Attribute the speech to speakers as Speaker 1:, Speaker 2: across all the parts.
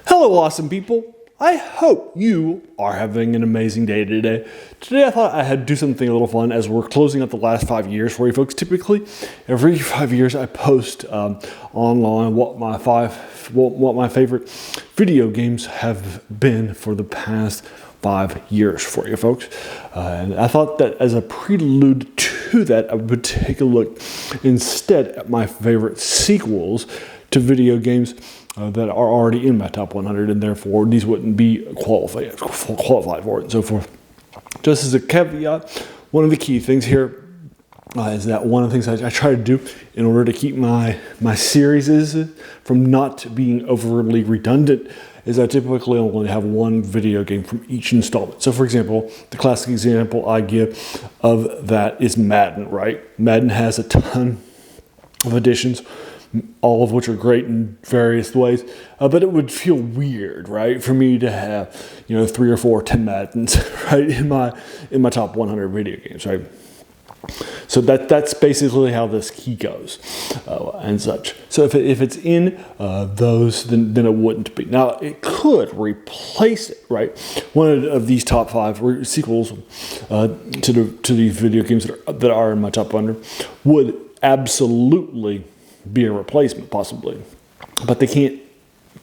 Speaker 1: Hello, awesome people. I hope you are having an amazing day today. Today I thought I had to do something a little fun as we're closing out the last 5 years for you folks. Typically, every 5 years I post online what my favorite video games have been for the past 5 years for you folks. And I thought that as a prelude to that, I would take a look instead at my favorite sequels to video games that are already in my top 100, and therefore these wouldn't be qualified for it and so forth. Just as a caveat, one of the key things here is that one of the things I try to do in order to keep my series from not being overly redundant is I typically only have one video game from each installment. So for example, the classic example I give of that is Madden, right? Madden has a ton of additions, all of which are great in various ways, but it would feel weird, right, for me to have 3 or 4 10 Maddens right in my top 100 video games, right? So that's basically how this key goes and such. So if it's in those, then it wouldn't be. Now it could replace it, right? One of these top 5 sequels to these video games that are in my top 100 would absolutely be a replacement, possibly, but they can't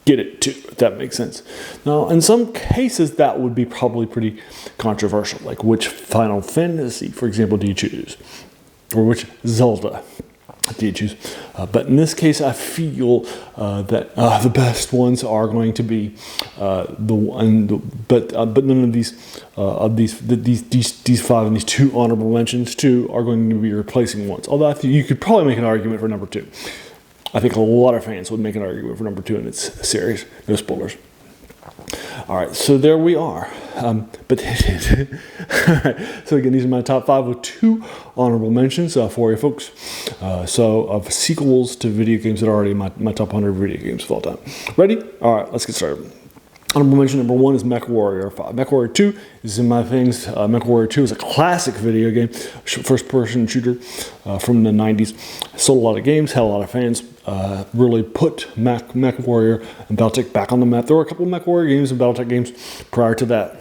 Speaker 1: get it to, if that makes sense. Now, in some cases, that would be probably pretty controversial, like which Final Fantasy, for example, do you choose? Or which Zelda do you choose? But in this case, I feel that the best ones are going to be the one, but none of these 5 and these 2 honorable mentions too are going to be replacing ones. Although I think you could probably make an argument for number 2. I think a lot of fans would make an argument for number 2 in its series. No spoilers. All right, so there we are. All right, so again, these are my top 5 with 2 honorable mentions for you folks. So of sequels to video games that are already in my top 100 video games of all time. Ready? All right, let's get started. Honorable mention number 1 is MechWarrior 5. MechWarrior 2 is in my things. MechWarrior 2 is a classic video game, first-person shooter from the 90s. Sold a lot of games, had a lot of fans. Really put MechWarrior and Battletech back on the map. There were a couple of MechWarrior games and Battletech games prior to that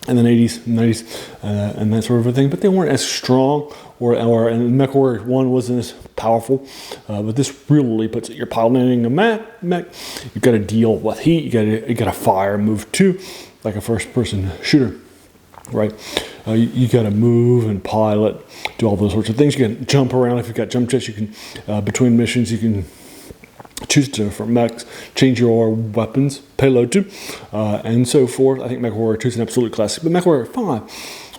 Speaker 1: in the 80s, 90s, and that sort of a thing, but they weren't as strong, and MechWarrior 1 wasn't as powerful, but this really puts it. You're piloting a mech, you've got to deal with heat, you got to fire, move too, like a first-person shooter, right? You got to move and pilot, do all those sorts of things. You can jump around if you've got jump jets. You can between missions, you can choose different mechs, change your weapons, payload too, and so forth. I think MechWarrior 2 is an absolute classic, but MechWarrior 5,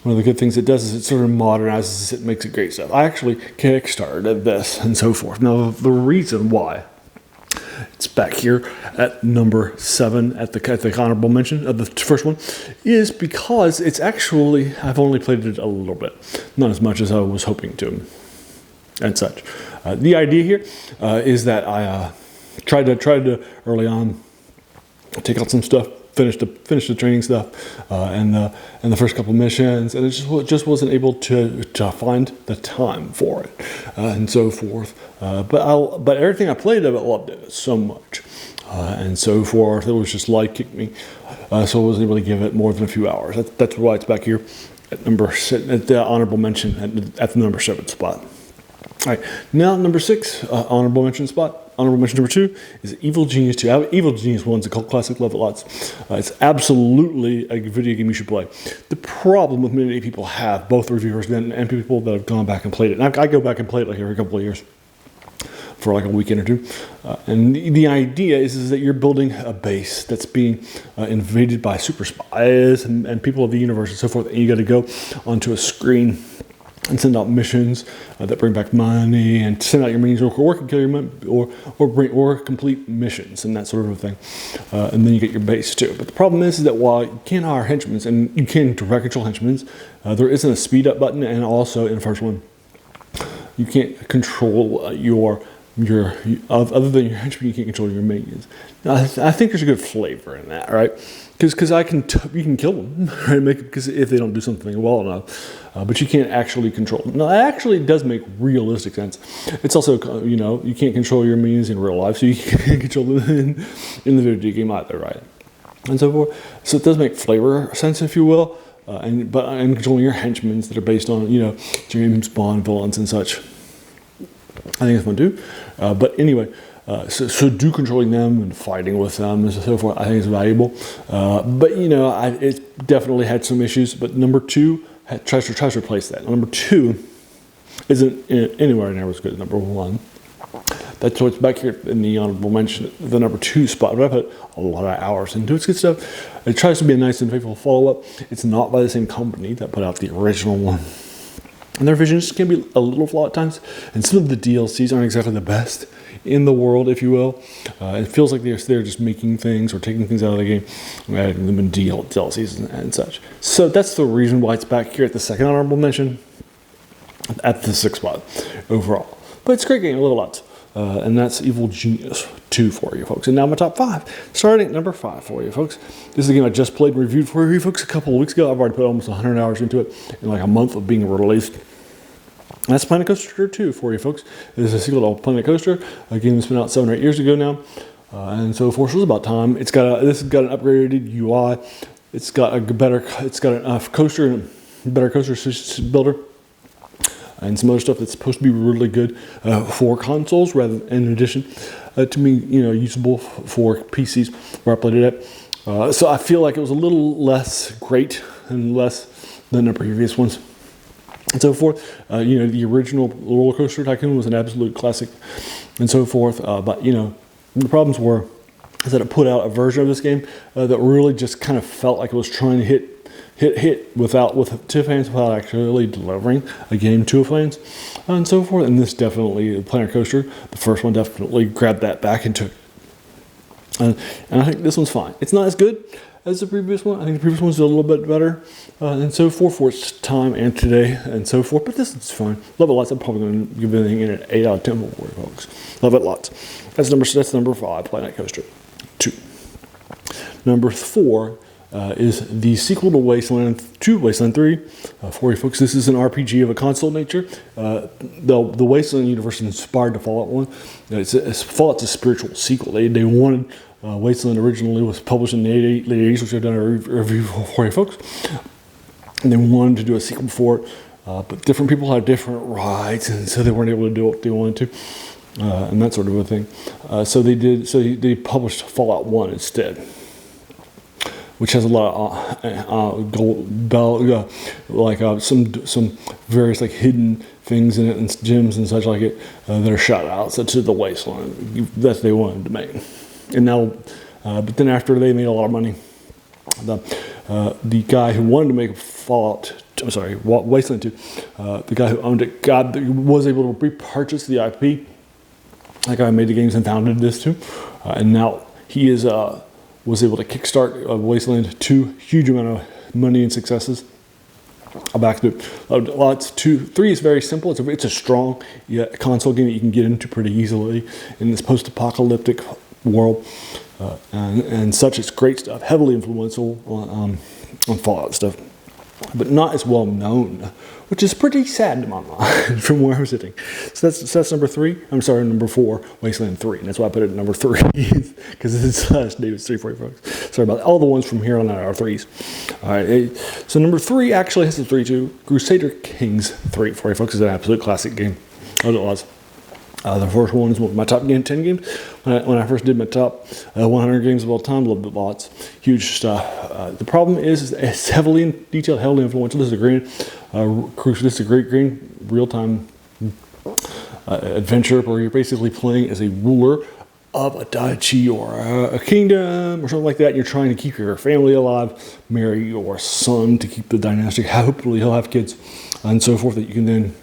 Speaker 1: one of the good things it does is it sort of modernizes it, makes it great stuff. I actually kickstarted this and so forth. Now, the reason why it's back here at number 7 at the honorable mention of the first one is because it's actually, I've only played it a little bit, not as much as I was hoping to, and such. The idea here is that I tried to early on take out some stuff, finish the training stuff, and the first couple missions, and it just wasn't able to find the time for it, and so forth. But everything I played of it, loved it so much, and so forth. It was just light kicked me, so I wasn't able to give it more than a few hours. That's why it's back here at the honorable mention at the number 7 spot. All right, now number 6, honorable mention spot. Honorable mention number 2 is Evil Genius 2. Evil Genius 1 is a cult classic, love it lots. It's absolutely a video game you should play. The problem with many people have, both reviewers and people that have gone back and played it, and I go back and play it like every couple of years for like a weekend or two. And the idea is that you're building a base that's being invaded by super spies and people of the universe and so forth, and you got to go onto a screen and send out missions that bring back money, and send out your minions or kill your money, or complete missions and that sort of thing. And then you get your base too. But the problem is that while you can hire henchmen and you can direct control henchmen, there isn't a speed up button, and also in the first one, you can't control your other than your henchmen, you can't control your minions. Now, I think there's a good flavor in that, right? Because you can kill them, right? Because if they don't do something well enough, but you can't actually control them. Now, that actually does make realistic sense. It's also, you can't control your minions in real life, so you can't control them in the video game either, right? And so forth. So it does make flavor sense, if you will, and controlling your henchmen that are based on, James Bond villains and such. I think it's fun too. But anyway, so do controlling them and fighting with them and so forth, I think is valuable. But it definitely had some issues. But number 2 tries to replace that. Number 2 isn't anywhere near as good as number 1. That's what's back here in the honorable mention, the number 2 spot. But I put a lot of hours into it. It's good stuff. It tries to be a nice and faithful follow-up. It's not by the same company that put out the original one. And their visions can be a little flawed at times, and some of the DLCs aren't exactly the best in the world, if you will. It feels like they're just making things or taking things out of the game, adding them in DLCs and such. So that's the reason why it's back here at the second honorable mention, at the 6th spot overall. But it's a great game, I love it lots. And that's Evil Genius 2 for you folks. And now my top 5. Starting at number 5 for you folks. This is a game I just played and reviewed for you folks a couple of weeks ago. I've already put almost 100 hours into it in like a month of being released. And that's Planet Coaster 2 for you folks. It is a sequel to Planet Coaster, a game that's been out 7 or 8 years ago now. And so forth, so it's about time. This has got an upgraded UI. It's got a coaster and a better coaster builder. And some other stuff that's supposed to be really good for consoles, in addition to being usable for PCs where I played it at. So I feel like it was a little less great and less than the previous ones, and so forth. The original Roller Coaster Tycoon was an absolute classic, and so forth. But the problems is that it put out a version of this game that really just kind of felt like it was trying to hit to fans without actually delivering a game to fans and so forth. And this definitely, Planet Coaster, the first one, definitely grabbed that back and took. And I think this one's fine. It's not as good as the previous one. I think the previous one's a little bit better and so forth for its time and today and so forth. But this is fine. Love it lots. I'm probably going to give anything in an 8 out of 10 for you folks. Love it lots. That's number 5, Planet Coaster 2. Number 4. Is the sequel to Wasteland 3 for you folks. This is an RPG of a console nature. The Wasteland universe inspired the Fallout one. Fallout's a spiritual sequel. They wanted Wasteland originally was published in the late 80s, which I've done a review for you folks. And they wanted to do a sequel for it, but different people had different rights, and so they weren't able to do what they wanted to, and that sort of a thing. So they published Fallout 1 instead, which has a lot of some various hidden things in it and gems and such like it that are shot out to the Wasteland that they wanted to make. And now, but then after they made a lot of money, the guy who wanted to make Wasteland 2, the guy who owned it, was able to repurchase the IP. That guy made the games and founded this too, and now he was able to kickstart Wasteland 2, huge amount of money and successes. I'll back to lots. 3 is very simple. It's a strong console game that you can get into pretty easily in this post-apocalyptic world and such. It's great stuff, heavily influential on Fallout stuff, but not as well known, which is pretty sad to my mind from where I'm sitting. So that's number 3. I'm sorry, number 4, Wasteland 3. And that's why I put it at number 3, because it's last name is 3 for you folks. Sorry about that. All the ones from here on out are 3s. All right. So number 3 actually has a 3 too. Crusader Kings 3 for you folks is an absolute classic game. Oh, it was. The first one is my top 10 games. When I first did my top 100 games of all time, loved it lots. Huge stuff. The problem is it's heavily detailed, heavily influential. This is a great game, real-time adventure where you're basically playing as a ruler of a duchy or a kingdom or something like that. And you're trying to keep your family alive, marry your son to keep the dynasty. Hopefully he'll have kids and so forth that you can then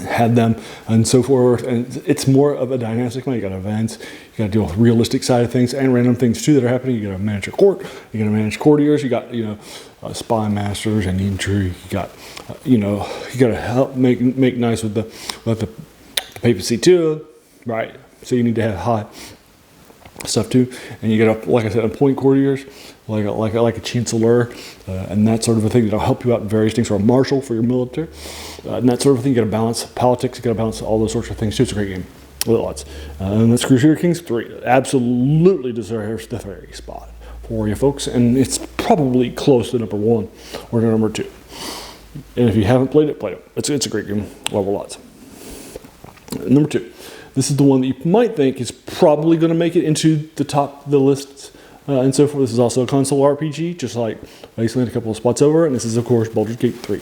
Speaker 1: had them and so forth, and it's more of a dynamic one. You got events, you got to deal with realistic side of things and random things too that are happening. You got to manage a court, you got to manage courtiers, you got spy masters and intrigue. You got you got to help make nice with the papacy too. right? So you need to have high stuff too, and you get like I said, a point courtiers, like a chancellor, and that sort of a thing that'll help you out in various things, or a marshal for your military, and that sort of thing. You got to balance politics, you got to balance all those sorts of things too. It's a great game, lots. And that's Crusader Kings 3. Absolutely deserves the 3 spot for you folks, and it's probably close to number 1 or number 2. And if you haven't played it, play it. It's a great game. Love a lot. Number 2. This is the one that you might think is probably going to make it into the top of the lists and so forth. This is also a console RPG, just like Wasteland, a couple of spots over. And this is, of course, Baldur's Gate 3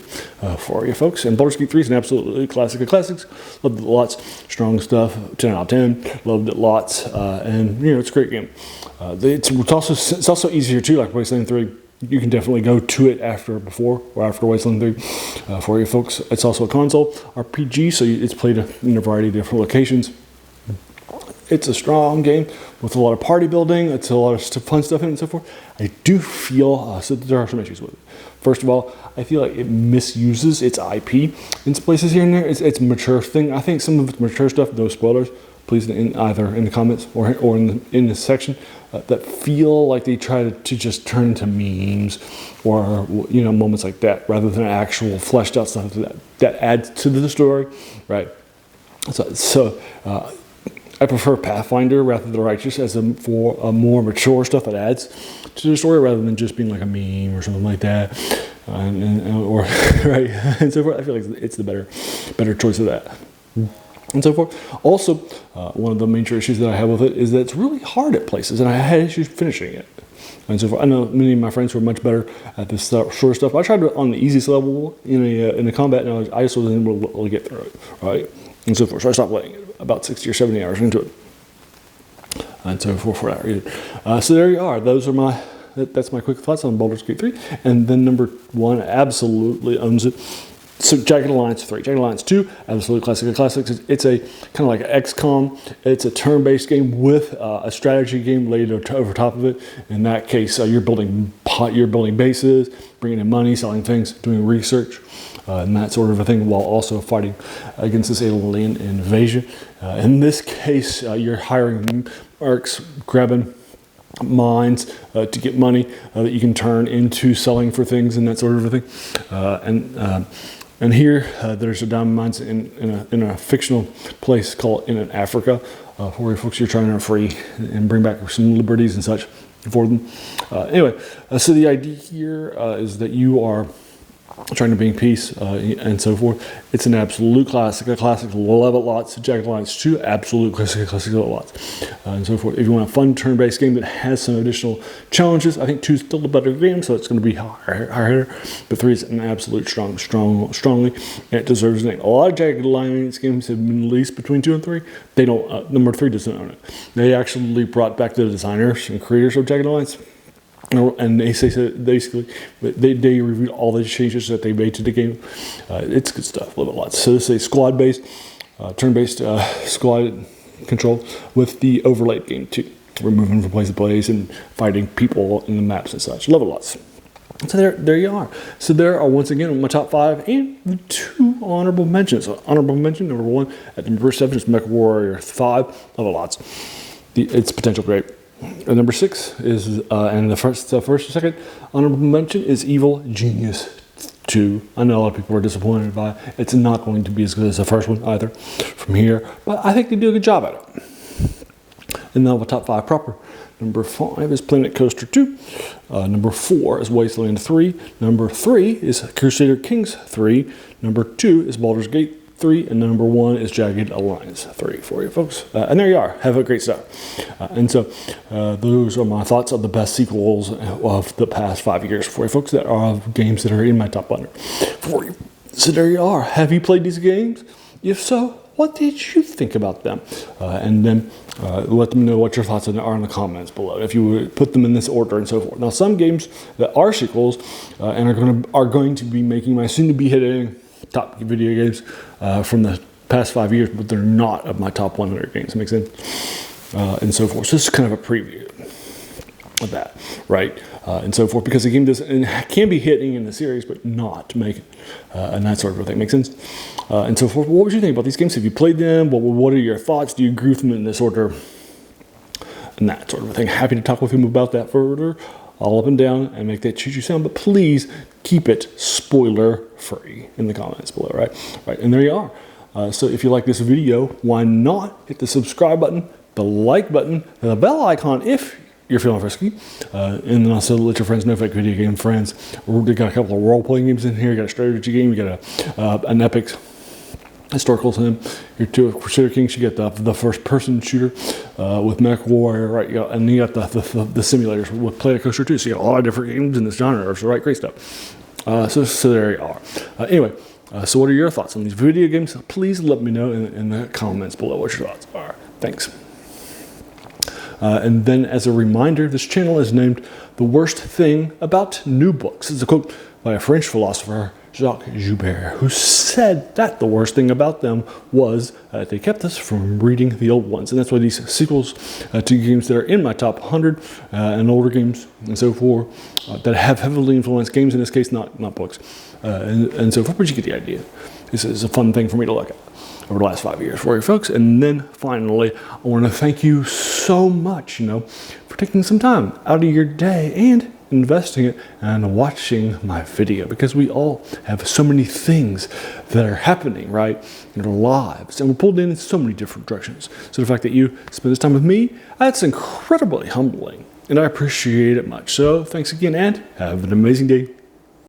Speaker 1: for you folks. And Baldur's Gate 3 is an absolutely classic of classics. Loved it lots. Strong stuff. 10 out of 10. Loved it lots. And, it's a great game. It's also easier, too, like Wasteland 3. You can definitely go to it after Wasteland 3 for you folks. It's also a console RPG, so it's played in a variety of different locations. It's a strong game with a lot of party building. It's a lot of fun stuff in it and so forth. I do feel, so there are some issues with it. First of all, I feel like it misuses its IP in places here and there. It's a mature thing. I think some of it's mature stuff, no spoilers, please, either in the comments or in this section, that feel like they try to just turn into memes or moments like that, rather than actual fleshed out stuff that adds to the story, right? So I prefer Pathfinder rather than Righteous for a more mature stuff that adds to the story, rather than just being like a meme or something like that, or right, and so forth. I feel like it's the better choice of that. And so forth. Also, one of the major issues that I have with it is that it's really hard at places, and I had issues finishing it. And so forth. I know many of my friends who are much better at this sort of stuff. I tried it on the easiest level in the combat, and I just wasn't able to get through it, right? And so forth. So I stopped playing it about 60 or 70 hours into it, and so forth for that reason. So there you are. That's my quick thoughts on Baldur's Gate 3. And then number 1 absolutely owns it. So Jagged Alliance 3. Jagged Alliance 2, absolute classic of classics. It's a kind of like an XCOM. It's a turn-based game with a strategy game laid over top of it. In that case, you're building bases, bringing in money, selling things, doing research, and that sort of a thing, while also fighting against this alien invasion. In this case, you're hiring mercs, grabbing mines to get money that you can turn into selling for things and that sort of a thing. And here, there's a diamond mines in a fictional place called in Africa, where folks you're trying to free and bring back some liberties and such for them. Anyway, so the idea here is that you are trying to bring peace and so forth. It's an absolute classic. A classic, love it lots. Jagged Alliance 2, absolute classic, love it lots, and so forth. If you want a fun turn-based game that has some additional challenges, I think 2 is still a better game, so it's going to be higher. But 3 is an absolute strongly, and it deserves a name. A lot of Jagged Alliance games have been released between 2 and 3. They don't. Number 3 doesn't own it. They actually brought back the designers and creators of Jagged Alliance. And they say basically they reviewed all the changes that they made to the game. It's good stuff, love it lots. So this is a squad-based, turn-based squad control with the overlaid game too. We're moving from place to place and fighting people in the maps and such. Love it lots. So there you are. So there are once again my top 5 and the 2 honorable mentions. So honorable mention number 1 at number 7 is MechWarrior 5. Love it lots. Its potential great. Number 6 is, and the first or second honorable mention is Evil Genius 2. I know a lot of people are disappointed by it. It's not going to be as good as the first one either from here, but I think they do a good job at it. And now the top 5 proper. Number 5 is Planet Coaster 2. Number 4 is Wasteland 3. Number 3 is Crusader Kings 3. Number 2 is Baldur's Gate 3, and number 1 is Jagged Alliance 3 for you folks. And there you are. Have a great start. And so those are my thoughts of the best sequels of the past 5 years for you folks, that are games that are in my top 100 for you. So there you are. Have you played these games? If so, what did you think about them? And then let them know what your thoughts are in the comments below, if you would put them in this order and so forth. Now, some games that are sequels and are going to be making my soon-to-be hitting top video games from the past 5 years, but they're not of my top 100 games. Makes sense? And so forth. So this is kind of a preview. of that, right? And so forth, because the game can be hitting in the series, but not make it, and that sort of thing. Makes sense? And so forth. What would you think about these games? Have you played them? What are your thoughts? Do you agree with them in this order? And that sort of thing. Happy to talk with him about that further, all up and down, and make that choo-choo sound. But please keep it spoiler-free in the comments below, right? Right, and there you are. So if you like this video, why not hit the subscribe button, the like button, and the bell icon if you're feeling frisky, and then also let your friends know, like video game friends. We got a couple of role-playing games in here. You got a strategy game. You got an epic historical sim. Your two Crusader Kings. You got the first-person shooter with Mech Warrior, right? And you got the simulators with Player Coaster too. So you got a lot of different games in this genre. So right, great stuff. So there you are. Anyway. So what are your thoughts on these video games? Please let me know in the comments below what your thoughts are. Thanks. And then as a reminder, this channel is named The Worst Thing About New Books. It's a quote by a French philosopher, Jacques Joubert, who said that the worst thing about them was they kept us from reading the old ones. And that's why these sequels to games that are in my top 100 and older games and so forth that have heavily influenced games, in this case, not books. And so forth, but you get the idea. This is a fun thing for me to look at over the last 5 years for you folks. And then finally, I want to thank you so much, for taking some time out of your day and investing it and watching my video, because we all have so many things that are happening, right, in our lives, and we're pulled in so many different directions. So the fact that you spend this time with me, that's incredibly humbling, and I appreciate it much. So thanks again, and have an amazing day.